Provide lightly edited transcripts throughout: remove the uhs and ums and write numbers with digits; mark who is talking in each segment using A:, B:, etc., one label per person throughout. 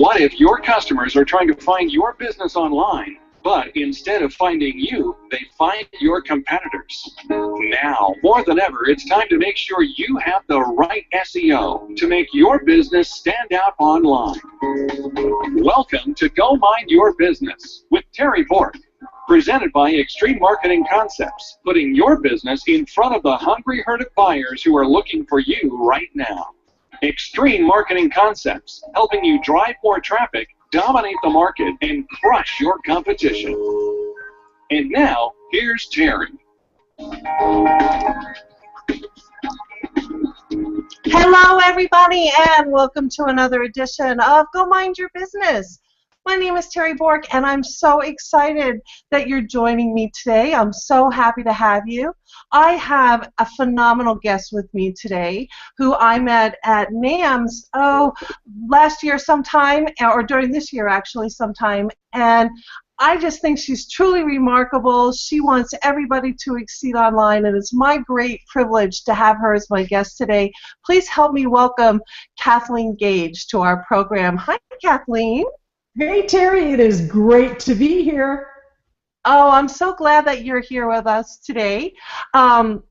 A: What if your customers are trying to find your business online, but instead of finding you, they find your competitors? Now, more than ever, it's time to make sure you have the right SEO to make your business stand out online. Welcome to Go Mind Your Business with Terri Bork, presented by Extreme Marketing Concepts, putting your business in front of the hungry herd of buyers who are looking for you right now. Extreme Marketing Concepts, helping you drive more traffic, dominate the market, and crush your competition. And now, here's Terri.
B: Hello, everybody, and welcome to another edition of Go Mind Your Business. My name is Terri Bork, and I'm so excited that you're joining me today. I'm so happy to have you. I have a phenomenal guest with me today who I met at NAMS, last year sometime, or during this year actually sometime, and I just think she's truly remarkable. She wants everybody to exceed online, and it's my great privilege to have her as my guest today. Please help me welcome Kathleen Gage to our program. Hi, Kathleen.
C: Hey, Terri, it is great to be here.
B: Oh, I'm so glad that you're here with us today. You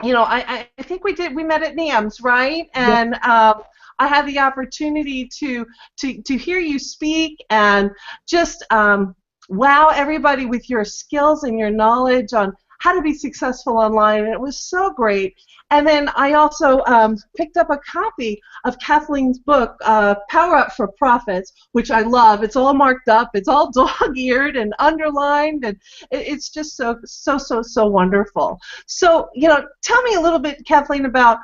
B: know, I think we met at NAMS, right? And I had the opportunity to hear you speak and just wow everybody with your skills and your knowledge on how to be successful online, and it was so great. And then I also picked up a copy of Kathleen's book, Power Up for Profits, which I love. It's all marked up, it's all dog-eared and underlined, and it's just so wonderful. So, you know, tell me a little bit, Kathleen, about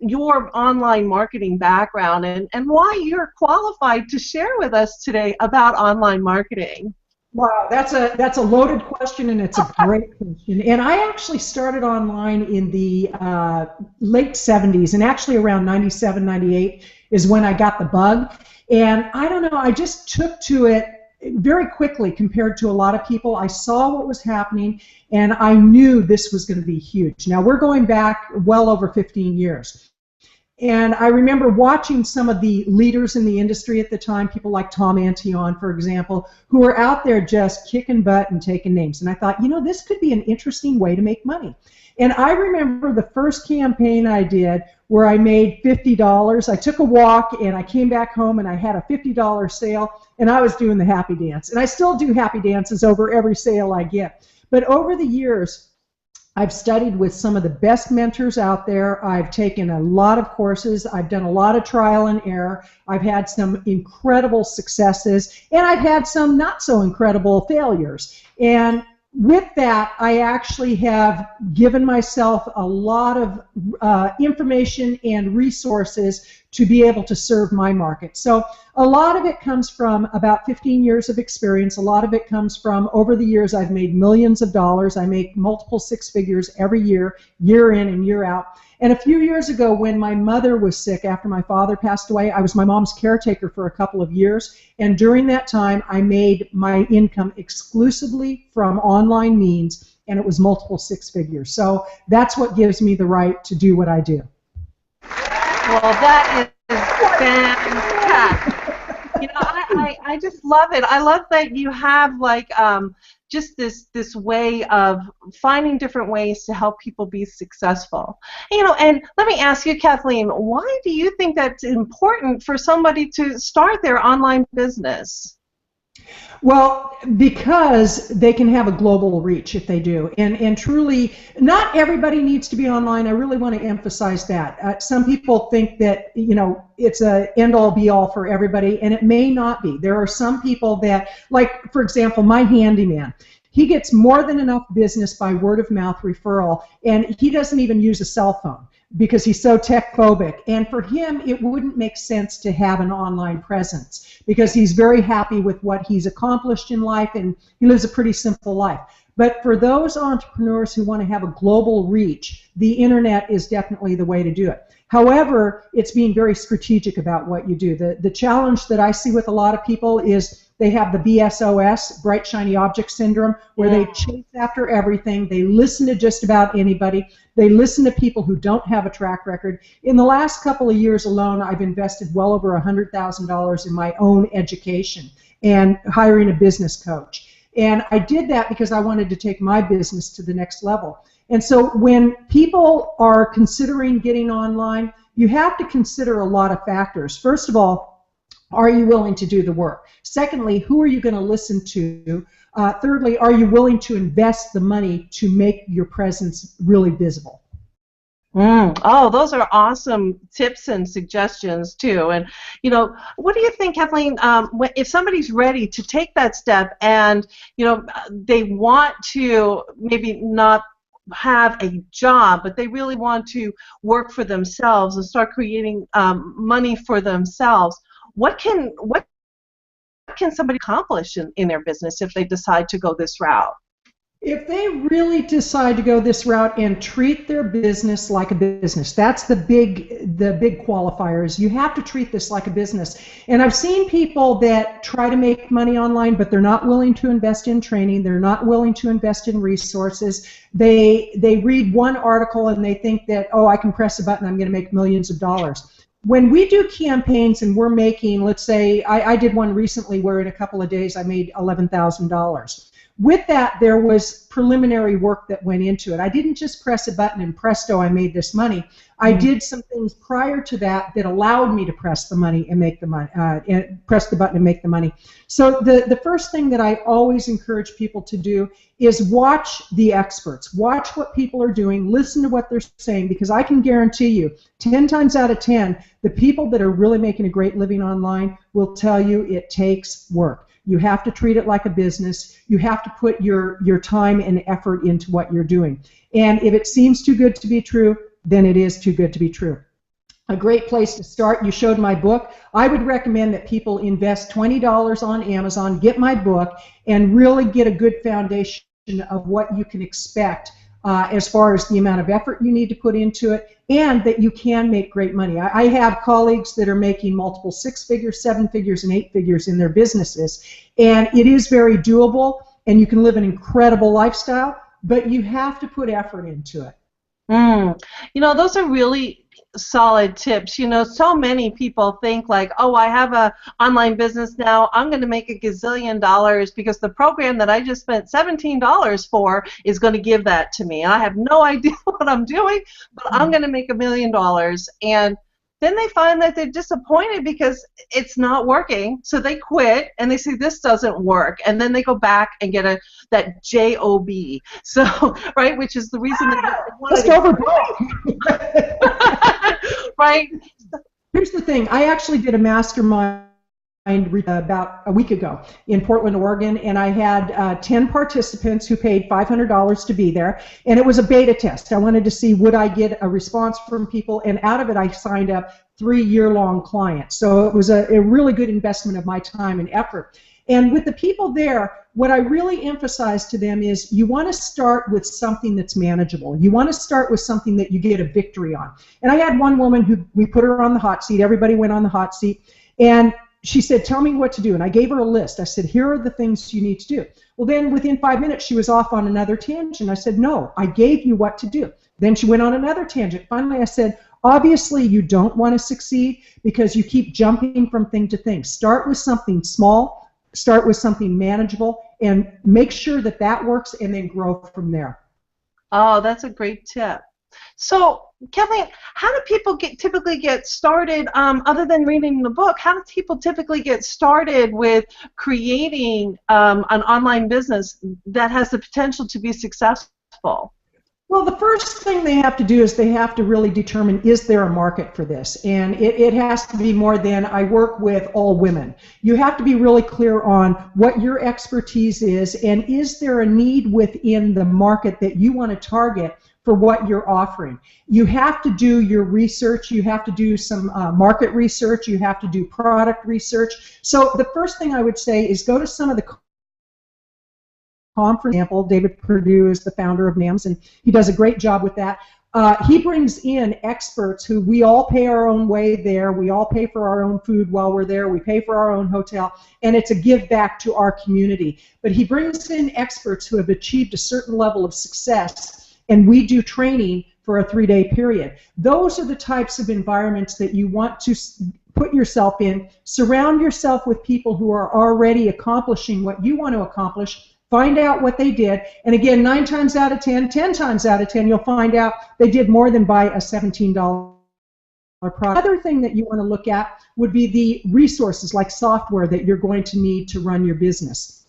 B: your online marketing background and why you're qualified to share with us today about online marketing.
C: Wow, that's a loaded question, and it's a great question. And I actually started online in the late 70s, and actually around 97, 98 is when I got the bug. And I don't know, I just took to it very quickly compared to a lot of people. I saw what was happening, and I knew this was going to be huge. Now, we're going back well over 15 years. And I remember watching some of the leaders in the industry at the time, people like Tom Antion, for example, who were out there just kicking butt and taking names. And I thought, you know, this could be an interesting way to make money. And I remember the first campaign I did where I made $50. I took a walk and I came back home and I had a $50 sale, and I was doing the happy dance. And I still do happy dances over every sale I get. But over the years, I've studied with some of the best mentors out there. I've taken a lot of courses. I've done a lot of trial and error. I've had some incredible successes, and I've had some not so incredible failures. And with that, I actually have given myself a lot of information and resources to be able to serve my market. So a lot of it comes from about 15 years of experience. A lot of it comes from over the years I've made millions of dollars. I make multiple six figures every year, year in and year out. And a few years ago when my mother was sick after my father passed away, I was my mom's caretaker for a couple of years. And during that time, I made my income exclusively from online means, and it was multiple six figures. So that's what gives me the right to do what I do.
B: Well, that is fantastic. You know, I just love it. I love that you have like just this way of finding different ways to help people be successful. You know, and let me ask you, Kathleen, why do you think that's important for somebody to start their online business?
C: Well, because they can have a global reach if they do. And truly, not everybody needs to be online. I really want to emphasize that. Some people think that, you know, it's a end-all be-all for everybody, and it may not be. There are some people that, like, for example, my handyman. He gets more than enough business by word-of-mouth referral, and he doesn't even use a cell phone because he's so tech-phobic. And for him, it wouldn't make sense to have an online presence because he's very happy with what he's accomplished in life, and he lives a pretty simple life. But for those entrepreneurs who want to have a global reach, the internet is definitely the way to do it. However, it's being very strategic about what you do. The challenge that I see with a lot of people is They have the BSOS, bright shiny object syndrome, where they chase after everything. They listen to just about anybody. They listen to people who don't have a track record. In the last couple of years alone, I've invested well over $100,000 in my own education and hiring a business coach. And I did that because I wanted to take my business to the next level. And so when people are considering getting online, you have to consider a lot of factors. First of all, are you willing to do the work? Secondly, who are you going to listen to? Thirdly, are you willing to invest the money to make your presence really visible?
B: Oh, those are awesome tips and suggestions too. And what do you think, Kathleen? If somebody's ready to take that step, and they want to maybe not have a job, but they really want to work for themselves and start creating money for themselves, what can somebody accomplish in their business if they decide to go this route?
C: If they really decide to go this route and treat their business like a business, that's the big qualifier, is you have to treat this like a business. And I've seen people that try to make money online, but they're not willing to invest in training. They're not willing to invest in resources. They read one article and they think that, oh, I can press a button, I'm going to make millions of dollars. When we do campaigns and we're making, let's say, I did one recently where in a couple of days I made $11,000. With that, there was preliminary work that went into it. I didn't just press a button and presto, I made this money. I did some things prior to that that allowed me to press the money and make the money, press the button and make the money. So the first thing that I always encourage people to do is watch the experts. Watch what people are doing. Listen to what they're saying, because I can guarantee you, 10 times out of 10, the people that are really making a great living online will tell you it takes work. You have to treat it like a business. You have to put your time and effort into what you're doing. And if it seems too good to be true, then it is too good to be true. A great place to start, you showed my book. I would recommend that people invest $20 on Amazon, get my book, and really get a good foundation of what you can expect as far as the amount of effort you need to put into it, and that you can make great money. I have colleagues that are making multiple 6 figures, 7 figures, and 8 figures in their businesses, and it is very doable, and you can live an incredible lifestyle, but you have to put effort into it.
B: Those are really solid tips. So many people think like, oh, I have a online business now, I'm going to make a gazillion dollars because the program that I just spent $17 for is going to give that to me. I have no idea what I'm doing, but I'm going to make $1 million. And then they find that they're disappointed because it's not working, so they quit and they say this doesn't work, and then they go back and get that job, so right, which is the reason that they want to right.
C: Here's the thing. I actually did a mastermind about a week ago in Portland, Oregon, and I had 10 participants who paid $500 to be there, and it was a beta test. I wanted to see would I get a response from people, and out of it I signed up 3-year-long clients. So it was a really good investment of my time and effort. And with the people there, what I really emphasize to them is you want to start with something that's manageable. You want to start with something that you get a victory on. And I had one woman who, we put her on the hot seat, everybody went on the hot seat, and she said, tell me what to do. And I gave her a list. I said, here are the things you need to do. Well, then within 5 minutes, she was off on another tangent. I said, no, I gave you what to do. Then she went on another tangent. Finally, I said, obviously, you don't want to succeed because you keep jumping from thing to thing. Start with something small, start with something manageable, and make sure that that works, and then grow from there.
B: Oh, that's a great tip. So, Kathleen, how do people typically get started, other than reading the book, how do people typically get started with creating an online business that has the potential to be successful?
C: Well, the first thing they have to do is they have to really determine, is there a market for this? And it has to be more than, I work with all women. You have to be really clear on what your expertise is, and is there a need within the market that you want to target for what you're offering. You have to do your research, you have to do some market research, you have to do product research. So the first thing I would say is go to some of the conference. For example, David Perdue is the founder of NAMS, and he does a great job with that. he brings in experts who we all pay our own way there. We all pay for our own food while we're there. We pay for our own hotel, and it's a give back to our community. But he brings in experts who have achieved a certain level of success, and we do training for a 3-day period. Those are the types of environments that you want to put yourself in. Surround yourself with people who are already accomplishing what you want to accomplish. Find out what they did, and again, 9 times out of 10, 10 times out of 10, you'll find out they did more than buy a $17 product. Another thing that you want to look at would be the resources like software that you're going to need to run your business.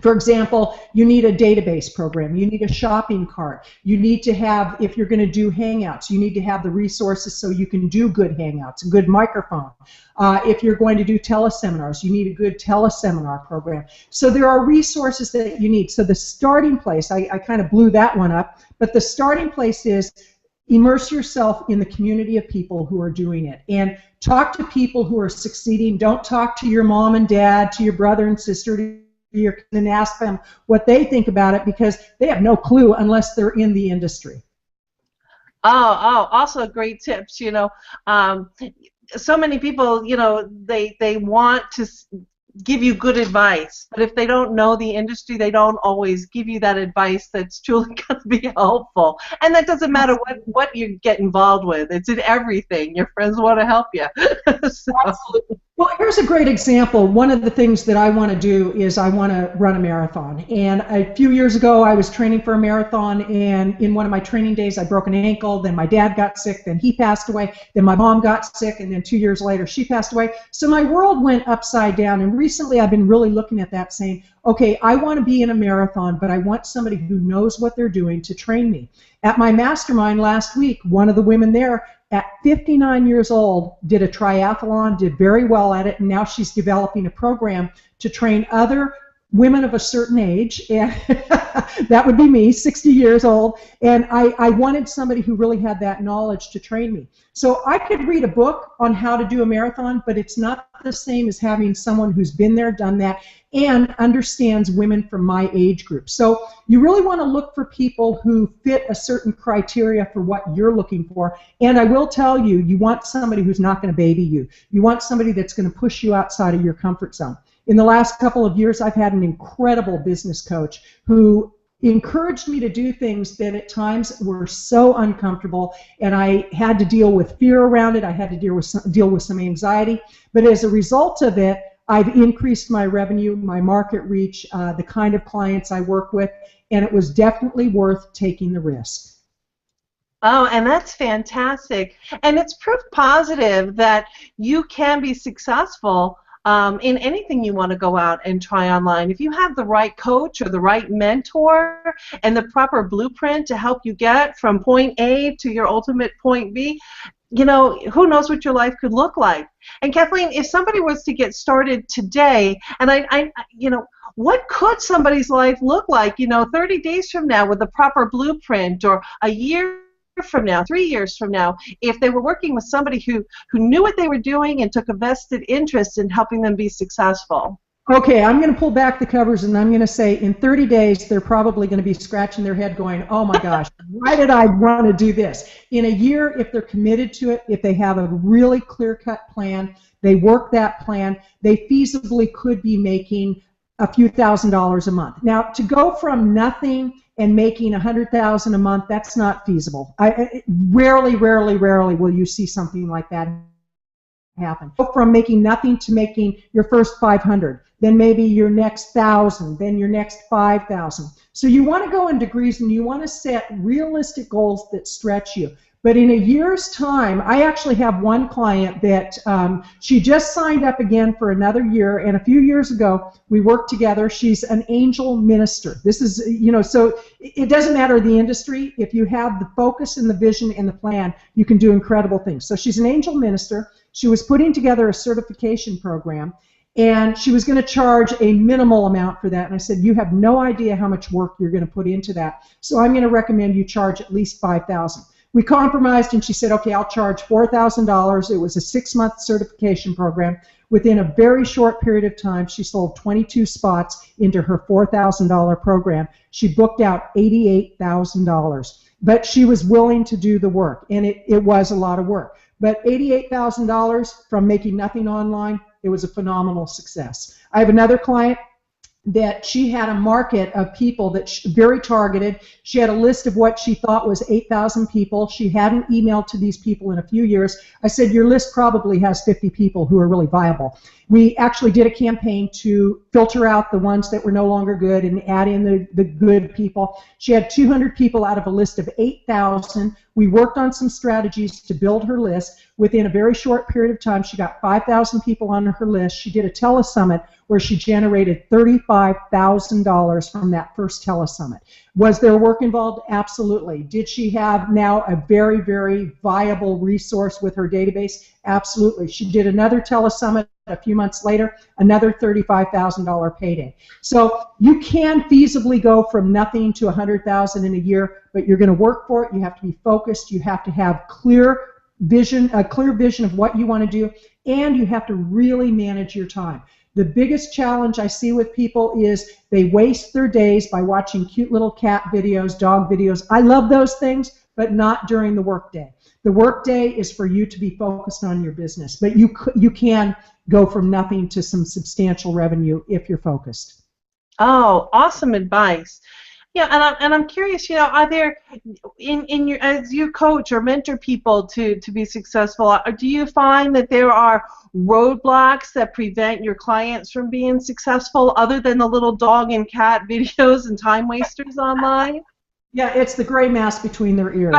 C: For example, you need a database program, you need a shopping cart, you need to have, if you're going to do Hangouts, you need to have the resources so you can do good Hangouts, a good microphone. If you're going to do teleseminars, you need a good teleseminar program. So there are resources that you need. So the starting place, I kind of blew that one up, but the starting place is immerse yourself in the community of people who are doing it. And talk to people who are succeeding. Don't talk to your mom and dad, to your brother and sister, and ask them what they think about it, because they have no clue unless they're in the industry.
B: Also great tips. You know, so many people, you know, they want to give you good advice, but if they don't know the industry, they don't always give you that advice that's truly going to be helpful. And that doesn't matter what you get involved with. It's in everything. Your friends want to help you. So.
C: Absolutely. Well, here's a great example. One of the things that I want to do is I want to run a marathon. And a few years ago, I was training for a marathon, and in one of my training days, I broke an ankle. Then my dad got sick. Then he passed away. Then my mom got sick, and then 2 years later, she passed away. So my world went upside down. And recently, I've been really looking at that, saying, okay, I want to be in a marathon, but I want somebody who knows what they're doing to train me. At my mastermind last week, one of the women there, at 59 years old, did a triathlon, did very well at it, and now she's developing a program to train other women of a certain age, and that would be me, 60 years old, and I wanted somebody who really had that knowledge to train me. So I could read a book on how to do a marathon, but it's not the same as having someone who's been there, done that, and understands women from my age group. So you really want to look for people who fit a certain criteria for what you're looking for. And I will tell you, you want somebody who's not going to baby you. You want somebody that's going to push you outside of your comfort zone. In the last couple of years, I've had an incredible business coach who encouraged me to do things that at times were so uncomfortable, and I had to deal with fear around it. I had to deal with some anxiety. But as a result of it, I've increased my revenue, my market reach, the kind of clients I work with, and it was definitely worth taking the risk.
B: Oh, and that's fantastic. And it's proof positive that you can be successful in anything you want to go out and try online. If you have the right coach or the right mentor and the proper blueprint to help you get from point A to your ultimate point B, you know, who knows what your life could look like. And Kathleen, if somebody was to get started today, and I you know, what could somebody's life look like, you know, 30 days from now with a proper blueprint, or a year from now, 3 years from now, if they were working with somebody who knew what they were doing and took a vested interest in helping them be successful?
C: Okay, I'm going to pull back the covers, and I'm going to say in 30 days they're probably going to be scratching their head going, oh my gosh, why did I want to do this? In a year, if they're committed to it, if they have a really clear-cut plan, they work that plan, they feasibly could be making a few $1,000s a month. Now, to go from nothing and making $100,000 a month, that's not feasible. Rarely will you see something like that happen. Go from making nothing to making your first 500, then maybe your next 1,000, then your next 5,000. So you want to go in degrees, and you want to set realistic goals that stretch you. But in a year's time, I actually have one client that she just signed up again for another year, and a few years ago we worked together. She's an angel minister. This is, you know, so it doesn't matter the industry. If you have the focus and the vision and the plan, you can do incredible things. So she's an angel minister. She was putting together a certification program, and she was going to charge a minimal amount for that. And I said, you have no idea how much work you're going to put into that, so I'm going to recommend you charge at least $5,000. We compromised, and she said, okay, I'll charge $4,000. It was a 6-month certification program. Within a very short period of time, she sold 22 spots into her $4,000 program. She booked out $88,000. but she was willing to do the work, and it was a lot of work. But $88,000 from making nothing online, it was a phenomenal success. I have another client that she had a market of people that very targeted. She had a list of what she thought was 8,000 people. She hadn't emailed to these people in a few years. I said, your list probably has 50 people who are really viable. We actually did a campaign to filter out the ones that were no longer good and add in the good people. She had 200 people out of a list of 8,000. We worked on some strategies to build her list. Within a very short period of time, she got 5,000 people on her list. She did a telesummit where she generated $35,000 from that first telesummit. Was there work involved? Absolutely. Did she have now a very, very viable resource with her database? Absolutely. She did another telesummit a few months later, another $35,000 payday. So you can feasibly go from nothing to $100,000 in a year, but you're going to work for it. You have to be focused. You have to have clear vision of what you want to do, and you have to really manage your time. The biggest challenge I see with people is they waste their days by watching cute little cat videos, dog videos. I love those things, but not during the workday. The workday is for you to be focused on your business, but you can go from nothing to some substantial revenue if you're focused.
B: Oh, awesome advice. Yeah, and I'm curious, are there in your, as you coach or mentor people to be successful, do you find that there are roadblocks that prevent your clients from being successful other than the little dog and cat videos and time wasters online?
C: Yeah, it's the gray mass between their ears.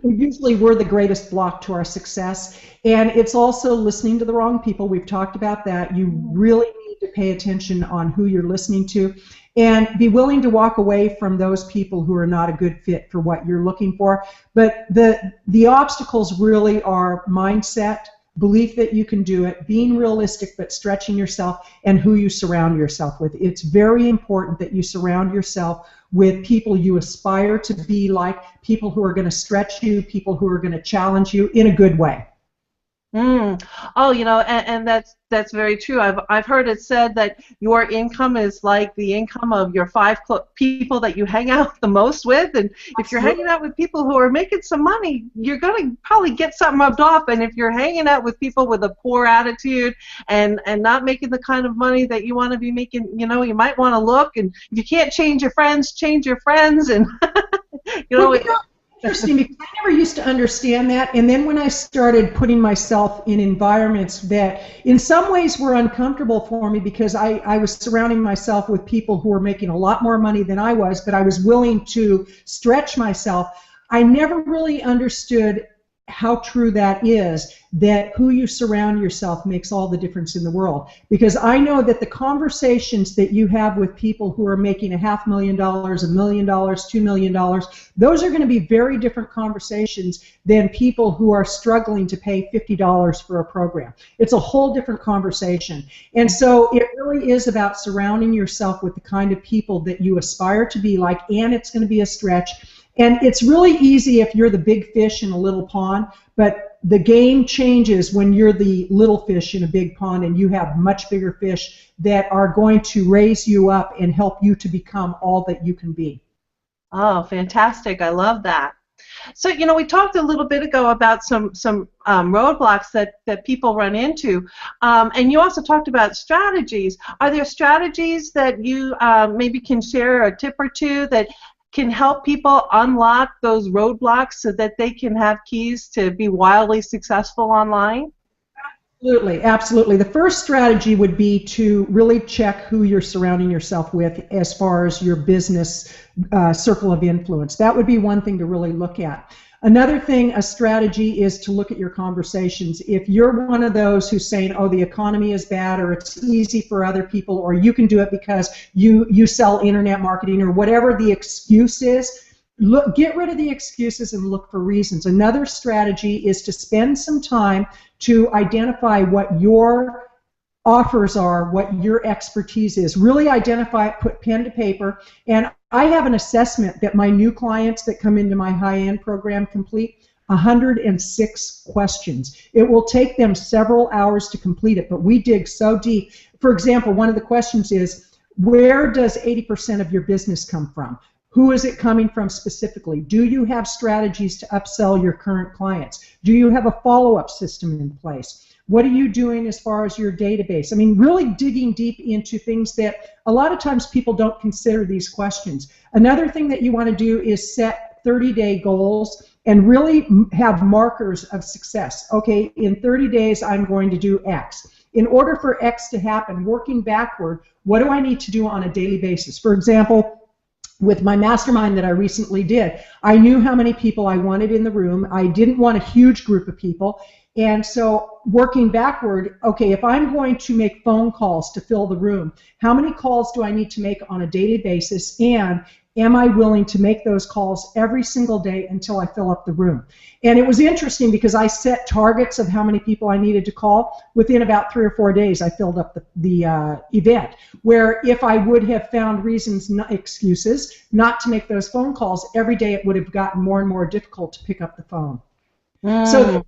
C: Usually we're the greatest block to our success, and it's also listening to the wrong people. We've talked about that. You really need to pay attention on who you're listening to, and be willing to walk away from those people who are not a good fit for what you're looking for. But the obstacles really are mindset, belief that you can do it, being realistic but stretching yourself, and who you surround yourself with. It's very important that you surround yourself with people you aspire to be like, people who are going to stretch you, people who are going to challenge you in a good way.
B: Oh, and that's very true. I've heard it said that your income is like the income of your 5 people that you hang out the most with, and if you're hanging out with people who are making some money, you're going to probably get something rubbed off. And if you're hanging out with people with a poor attitude and not making the kind of money that you want to be making, you might want to look. And if you can't change your friends, change your friends. And
C: interesting, because I never used to understand that, and then when I started putting myself in environments that in some ways were uncomfortable for me, because I was surrounding myself with people who were making a lot more money than I was, but I was willing to stretch myself, I never really understood how true that is, that who you surround yourself makes all the difference in the world. Because I know that the conversations that you have with people who are making $500,000, $1 million, $2 million, those are going to be very different conversations than people who are struggling to pay $50 for a program. It's a whole different conversation. And so it really is about surrounding yourself with the kind of people that you aspire to be like, and it's going to be a stretch. And it's really easy if you're the big fish in a little pond, but the game changes when you're the little fish in a big pond and you have much bigger fish that are going to raise you up and help you to become all that you can be.
B: Oh, fantastic. I love that. So, we talked a little bit ago about some roadblocks that people run into, and you also talked about strategies. Are there strategies that you maybe can share, a tip or two, that can help people unlock those roadblocks so that they can have keys to be wildly successful online?
C: Absolutely, absolutely. The first strategy would be to really check who you're surrounding yourself with as far as your business circle of influence. That would be one thing to really look at. Another thing, a strategy, is to look at your conversations. If you're one of those who's saying, oh, the economy is bad, or it's easy for other people, or you can do it because you sell internet marketing, or whatever the excuse is, get rid of the excuses and look for reasons. Another strategy is to spend some time to identify what your offers are, what your expertise is. Really identify it, put pen to paper, and I have an assessment that my new clients that come into my high-end program complete, 106 questions. It will take them several hours to complete it, but we dig so deep. For example, one of the questions is, where does 80% of your business come from? Who is it coming from specifically? Do you have strategies to upsell your current clients? Do you have a follow-up system in place? What are you doing as far as your database? I mean, really digging deep into things that a lot of times people don't consider these questions. Another thing that you want to do is set 30-day goals and really have markers of success. Okay, in 30 days, I'm going to do X. In order for X to happen, working backward, what do I need to do on a daily basis? For example, with my mastermind that I recently did, I knew how many people I wanted in the room. I didn't want a huge group of people. And so working backward, okay, if I'm going to make phone calls to fill the room, how many calls do I need to make on a daily basis, and am I willing to make those calls every single day until I fill up the room? And it was interesting because I set targets of how many people I needed to call. Within about 3 or 4 days, I filled up the event, where if I would have found reasons, excuses, not to make those phone calls, every day it would have gotten more and more difficult to pick up the phone. So,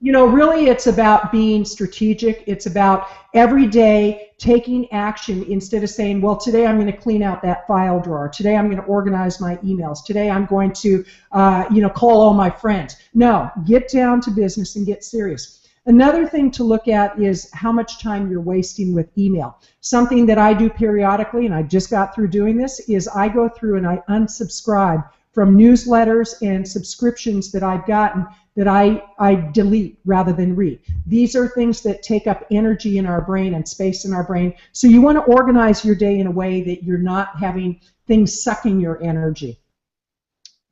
C: you know, really it's about being strategic. It's about every day taking action instead of saying, well, today I'm going to clean out that file drawer. Today I'm going to organize my emails. Today I'm going to, call all my friends. No, get down to business and get serious. Another thing to look at is how much time you're wasting with email. Something that I do periodically, and I just got through doing this, is I go through and I unsubscribe from newsletters and subscriptions that I've gotten that I delete rather than read. These are things that take up energy in our brain and space in our brain. So you want to organize your day in a way that you're not having things sucking your energy.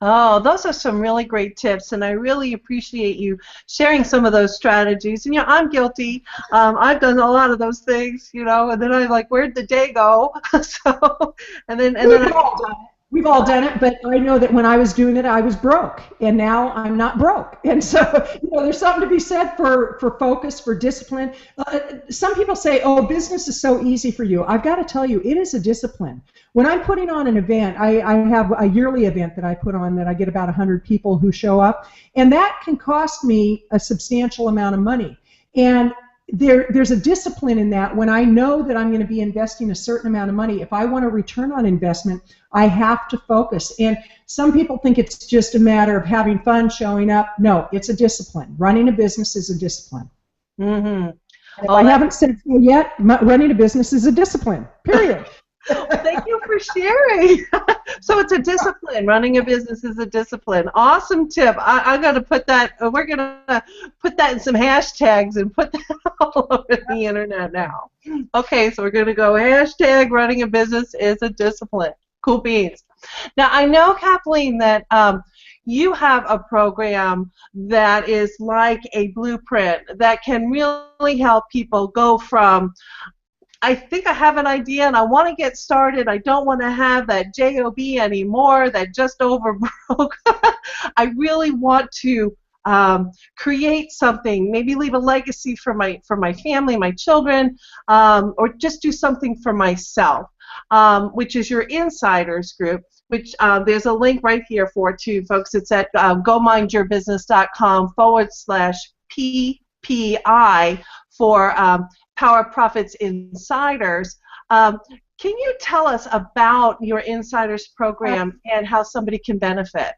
B: Oh, those are some really great tips, and I really appreciate you sharing some of those strategies. And I'm guilty. I've done a lot of those things, and then I'm like, where'd the day go?
C: We've all done it, but I know that when I was doing it, I was broke, and now I'm not broke. And so, there's something to be said for focus, for discipline. Some people say, oh, business is so easy for you. I've got to tell you, it is a discipline. When I'm putting on an event, I have a yearly event that I put on that I get about 100 people who show up, and that can cost me a substantial amount of money. And there's a discipline in that. When I know that I'm going to be investing a certain amount of money, if I want a return on investment, I have to focus. And some people think it's just a matter of having fun, showing up. No, it's a discipline. Running a business is a discipline.
B: Mm-hmm.
C: If I haven't said so yet, running a business is a discipline, period.
B: Thank you for sharing. So it's a discipline. Running a business is a discipline. Awesome tip. I'm going to put that, we're going to put that in some hashtags and put that all over the internet now. Okay, so we're going to go hashtag running a business is a discipline. Cool beans. Now, I know, Kathleen, that you have a program that is like a blueprint that can really help people go from, I think I have an idea and I want to get started. I don't want to have that job anymore, that just over broke. I really want to create something, maybe leave a legacy for my family, my children, or just do something for myself, which is your insiders group, which there's a link right here for too, folks. It's at gomindyourbusiness.com/PPI for Power Profits Insiders. Can you tell us about your Insiders program and how somebody can benefit?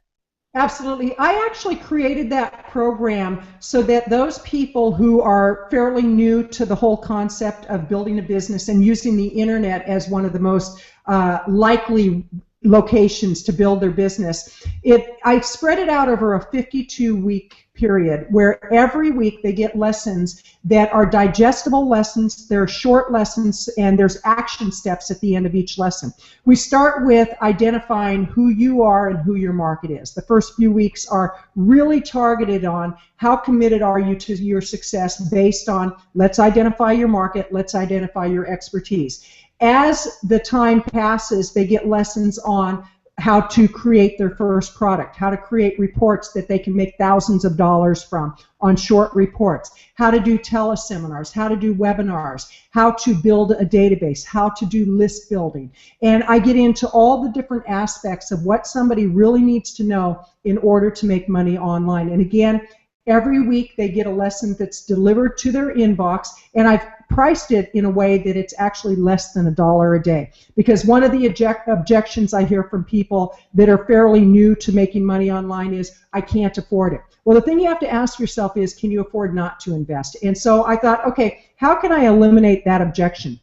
C: Absolutely. I actually created that program so that those people who are fairly new to the whole concept of building a business and using the internet as one of the most likely locations to build their business, I spread it out over a 52-week period where every week they get lessons that are digestible lessons, they're short lessons, and there's action steps at the end of each lesson. We start with identifying who you are and who your market is. The first few weeks are really targeted on how committed are you to your success based on let's identify your market, let's identify your expertise. As the time passes, they get lessons on how to create their first product, how to create reports that they can make thousands of dollars from on short reports, how to do teleseminars, how to do webinars, how to build a database, how to do list building. And I get into all the different aspects of what somebody really needs to know in order to make money online. And again, every week they get a lesson that's delivered to their inbox, and I've priced it in a way that it's actually less than $1 a day. Because one of the objections I hear from people that are fairly new to making money online is, I can't afford it. Well, the thing you have to ask yourself is, can you afford not to invest? And so I thought, okay, how can I eliminate that objection?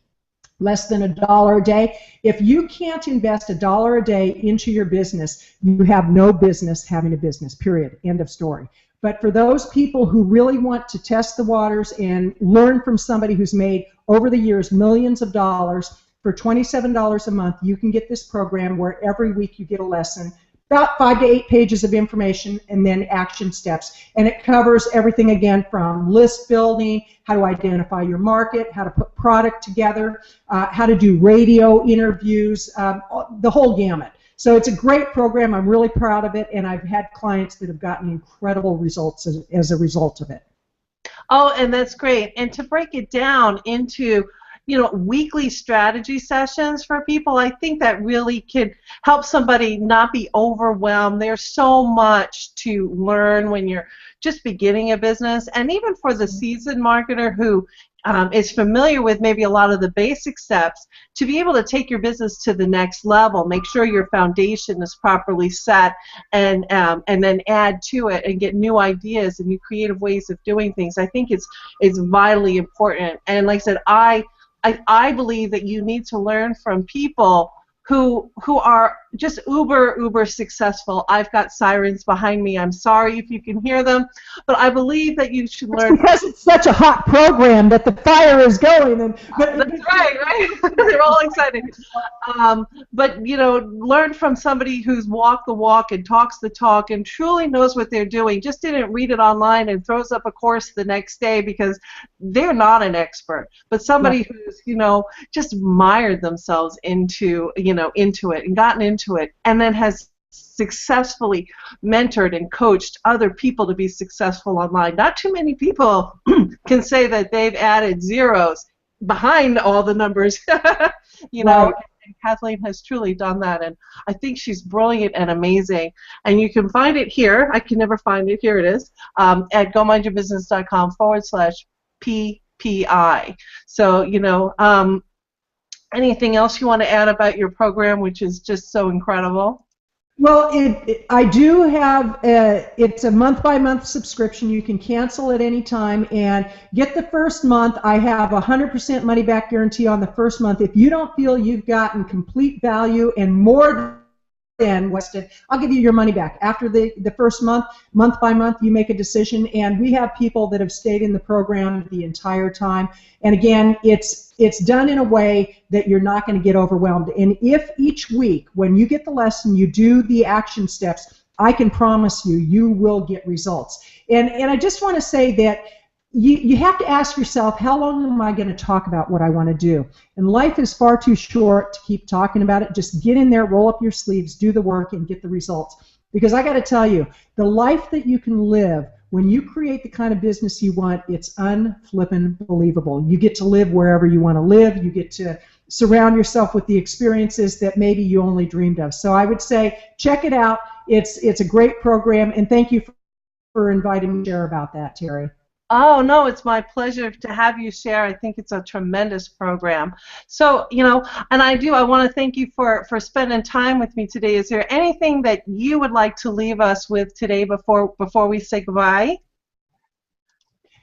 C: Less than $1 a day. If you can't invest $1 a day into your business, you have no business having a business, period. End of story. But for those people who really want to test the waters and learn from somebody who's made, over the years, millions of dollars, for $27 a month, you can get this program where every week you get a lesson, about 5 to 8 pages of information, and then action steps. And it covers everything, again, from list building, how to identify your market, how to put product together, how to do radio interviews, the whole gamut. So it's a great program. I'm really proud of it, and I've had clients that have gotten incredible results as a result of it.
B: Oh, and that's great. And to break it down into, weekly strategy sessions for people, I think that really can help somebody not be overwhelmed. There's so much to learn when you're just beginning a business, and even for the seasoned marketer who is familiar with maybe a lot of the basic steps, to be able to take your business to the next level, make sure your foundation is properly set, and then add to it and get new ideas and new creative ways of doing things. I think it's vitally important. And like I said, I believe that you need to learn from people who are just uber successful. I've got sirens behind me. I'm sorry if you can hear them, but I believe that you should learn.
C: It's because it's such a hot program that the fire is going.
B: That's right. They're all excited. But learn from somebody who's walked the walk and talks the talk and truly knows what they're doing. Just didn't read it online and throws up a course the next day because they're not an expert. But somebody who's just mired themselves into it and gotten into it, and then has successfully mentored and coached other people to be successful online. Not too many people can say that they've added zeros behind all the numbers. And Kathleen has truly done that, and I think she's brilliant and amazing. And you can find it here. I can never find it. Here it is, at gomindyourbusiness.com/PPI. So, anything else you want to add about your program, which is just so incredible?
C: Well, I do have, it's a month-by-month subscription. You can cancel at any time and get the first month. I have a 100% money-back guarantee on the first month. If you don't feel you've gotten complete value and more than Weston, I'll give you your money back. After the first month by month, you make a decision, and we have people that have stayed in the program the entire time. And again, it's done in a way that you're not going to get overwhelmed. And if each week, when you get the lesson, you do the action steps, I can promise you, you will get results. And I just want to say that you have to ask yourself, how long am I going to talk about what I want to do? And life is far too short to keep talking about it. Just get in there, roll up your sleeves, do the work, and get the results. Because I got to tell you, the life that you can live when you create the kind of business you want, it's unflippin' believable. You get to live wherever you want to live. You get to surround yourself with the experiences that maybe you only dreamed of. So I would say, check it out. It's a great program, and thank you for inviting me to share about that, Terri.
B: Oh, no, it's my pleasure to have you share. I think it's a tremendous program. So, and I want to thank you for spending time with me today. Is there anything that you would like to leave us with today before we say goodbye?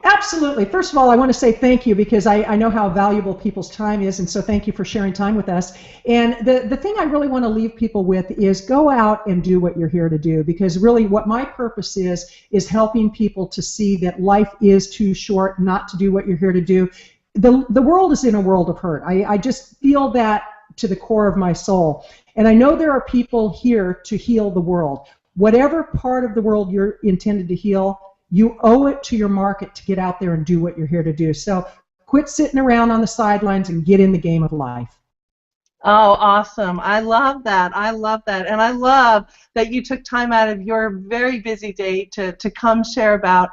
C: Absolutely. First of all, I want to say thank you, because I know how valuable people's time is, and so thank you for sharing time with us. And the thing I really want to leave people with is go out and do what you're here to do, because really what my purpose is helping people to see that life is too short not to do what you're here to do. The world is in a world of hurt. I just feel that to the core of my soul. And I know there are people here to heal the world. Whatever part of the world you're intended to heal, you owe it to your market to get out there and do what you're here to do. So quit sitting around on the sidelines and get in the game of life.
B: Oh, awesome. I love that. I love that. And I love that you took time out of your very busy day to come share about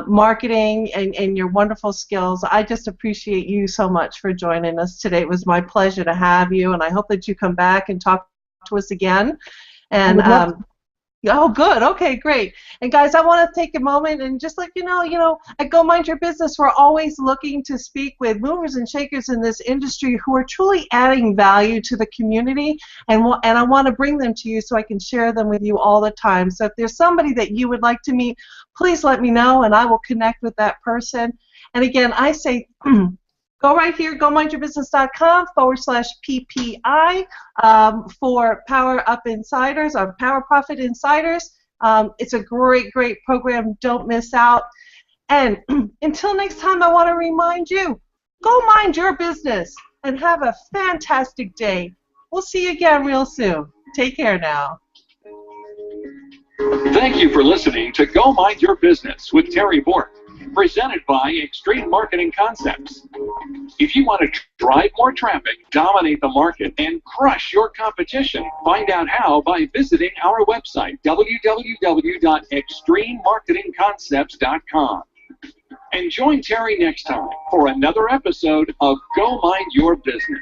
B: marketing and your wonderful skills. I just appreciate you so much for joining us today. It was my pleasure to have you, and I hope that you come back and talk to us again. And Oh, good. Okay, great. And guys, I want to take a moment and just let you know, at Go Mind Your Business, we're always looking to speak with movers and shakers in this industry who are truly adding value to the community, and I want to bring them to you so I can share them with you all the time. So if there's somebody that you would like to meet, please let me know, and I will connect with that person. And again, I say, go right here, gomindyourbusiness.com/PPI for Power Up Insiders or Power Profit Insiders. It's a great, great program. Don't miss out. And until next time, I want to remind you, go mind your business and have a fantastic day. We'll see you again real soon. Take care now.
A: Thank you for listening to Go Mind Your Business with Terri Bork, presented by Extreme Marketing Concepts. If you want to drive more traffic, dominate the market, and crush your competition, find out how by visiting our website, www.extrememarketingconcepts.com. And join Terri next time for another episode of Go Mind Your Business.